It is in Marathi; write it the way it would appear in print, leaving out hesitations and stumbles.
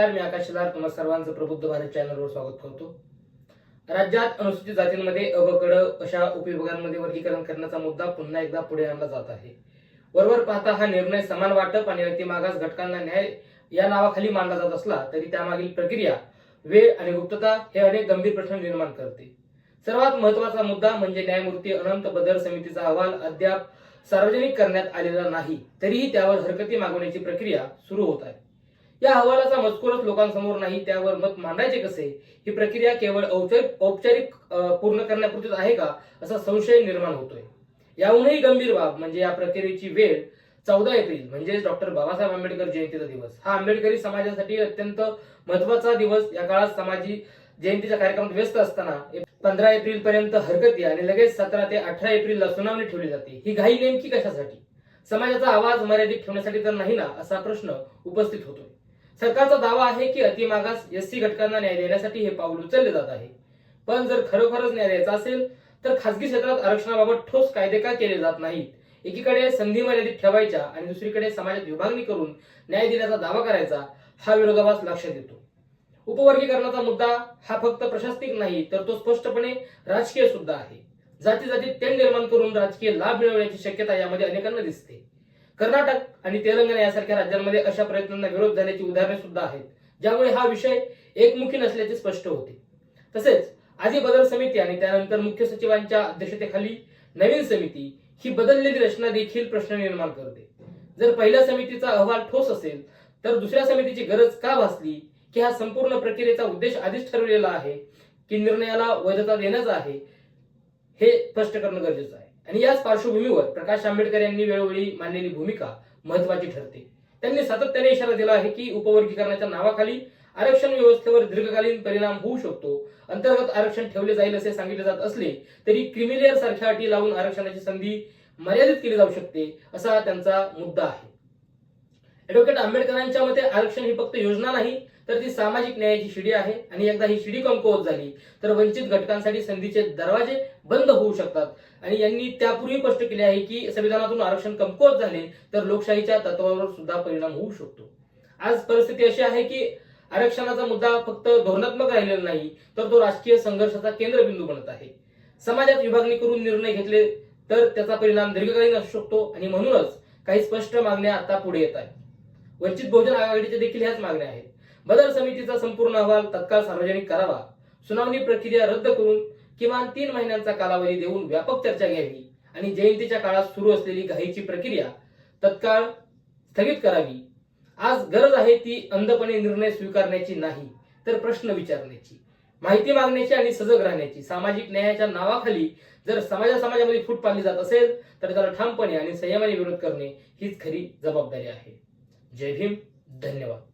नमस्कार, मी आकाश शेलार तुम्हा सर्वांचं प्रबुद्ध भारत चॅनलवर स्वागत करतो। राज्यात अनुसूचित जातींमध्ये अ व क अशा उपविभागांमध्ये वर्गीकरण करण्याचा मुद्दा पुन्हा एकदा पुढे आणला जात आहे। वरवर पाहता हा निर्णय समान वाटप आणि अतिमागास घटकांना न्याय या नावाखाली मांडला जात असला तरी त्यामागील प्रक्रिया, वेळ आणि गुप्तता हे अनेक गंभीर प्रश्न निर्माण करते। सर्वात महत्त्वाचा मुद्दा म्हणजे न्यायमूर्ती अनंत बदर समितीचा अहवाल अद्याप सार्वजनिक करण्यात आलेला नाही, तरीही त्यावर हरकती मागवण्याची प्रक्रिया सुरू होत आहे। या अहवालाचा मजकूरच लोकांसमोर नाही, त्यावर मत मांडायचे कसे ही प्रक्रिया केवळ औपचारिक पूर्ण करण्यापुरतीच आहे का असा संशय निर्माण होतोय। याहूनही गंभीर बाब म्हणजे या प्रक्रियेची वेळ 14 एप्रिल म्हणजे डॉक्टर बाबासाहेब आंबेडकर जयंतीचा दिवस। हा आंबेडकरी समाजासाठी अत्यंत महत्त्वाचा दिवस। या काळात समाजी जयंतीच्या कार्यक्रमात व्यस्त असताना 15 एप्रिल पर्यंत हरकती आणि लगेच 17 ते 18 एप्रिलला सुनावणी ठेवली जाते। ही घाई नेमकी कशासाठी? समाजाचा आवाज मर्यादित ठेवण्यासाठी तर नाही ना, असा प्रश्न उपस्थित होतोय। सरकारचा दावा आहे की अतिमागास एससी घटकांना न्याय देण्यासाठी हे पाऊल उचलले जात आहे, पण जर खरोखरच न्याय द्यायचा असेल तर खासगी क्षेत्रात आरक्षणाबाबत ठोस कायदे का केले जात नाहीत? एकीकडे संधी मर्यादित ठेवायच्या आणि दुसरीकडे समाजात विभागणी करून न्याय दिल्याचा दावा करायचा, हा विरोधाभास लक्षात येतो। उपवर्गीकरणाचा मुद्दा हा फक्त प्रशासनिक नाही तर तो स्पष्टपणे राजकीय सुद्धा आहे। जाती जातीत तेढ निर्माण करून राजकीय लाभ मिळवण्याची शक्यता यामध्ये अनेकांना दिसते। कर्नाटक आणि तेलंगणा यासारख्या राज्यांमध्ये अशा प्रयत्नांना विरोध झाल्याची उदाहरणे सुद्धा आहेत, ज्यामुळे हा विषय एकमुखी नसल्याचे स्पष्ट होते। तसेच आधी बदल समिती आणि त्यानंतर मुख्य सचिवांच्या अध्यक्षतेखाली नवीन समिती ही बदललेली रचना देखील प्रश्न निर्माण करते। जर पहिल्या समितीचा अहवाल ठोस असेल तर दुसऱ्या समितीची गरज का भासली? की हा संपूर्ण प्रक्रियेचा उद्देश आधीच ठरवलेला आहे की निर्णयाला वैधता देण्याचा आहे, हे स्पष्ट करणं गरजेचं आहे। आणि याच पार्श्वभूमीवर प्रकाश आंबेडकर यांनी वेळोवेळी मांडलेली भूमिका महत्त्वाची ठरते। त्यांनी सातत्याने इशारा दिला आहे की उपवर्गीकरणाच्या नावाखाली आरक्षण व्यवस्थेवर दीर्घकालीन परिणाम होऊ शकतो। अंतर्गत आरक्षण ठेवले जाईल असे सांगितले जात असले तरी क्रिमिलेअर सारख्या अटी लावून आरक्षणाची संधी मर्यादित केली जाऊ शकते, असा त्यांचा मुद्दा आहे। ॲडव्होकेट आंबेडकरांच्या मते आरक्षण ही फक्त योजना नाही तर ती सामाजिक न्यायाची शिडी आहे आणि एकदा ही शिडी कमकुवत झाली तर वंचित घटकांसाठी संधीचे दरवाजे बंद होऊ शकतात। आणि यांनी त्यापूर्वी स्पष्ट केले आहे की संविधानातून आरक्षण कमकुवत झाले तर लोकशाहीच्या तत्वावर सुद्धा परिणाम होऊ शकतो। आज परिस्थिती अशी आहे की आरक्षणाचा मुद्दा फक्त धोरणात्मक राहिलेला नाही तर तो राजकीय संघर्षाचा केंद्रबिंदू बनत आहे। समाजात विभागणी करून निर्णय घेतले तर त्याचा परिणाम दीर्घकालीन असू शकतो आणि म्हणूनच काही स्पष्ट मागण्या आता पुढे येत आहेत। वंचित बहुजन आघाडीच्या देखील ह्याच मागण्या आहेत। बदल समितीचा संपूर्ण अहवाल तत्काळ सार्वजनिक करावा, सुनावणी प्रक्रिया रद्द करून किमान 3 महिन्यांचा कालावधी देऊन व्यापक चर्चा घ्यावी आणि जयंतीच्या काळात सुरू असलेली घाईची प्रक्रिया तत्काळ स्थगित करावी। आज गरज आहे ती अंधपणे निर्णय स्वीकारण्याची नाही तर प्रश्न विचारण्याची, माहिती मागण्याची आणि सजग राहण्याची। सामाजिक न्यायाच्या नावाखाली जर समाजामध्ये फूट पाडली जात असेल तर त्याला ठामपणे आणि संयमाने विरोध करणे हीच खरी जबाबदारी आहे। जय भीम, धन्यवाद।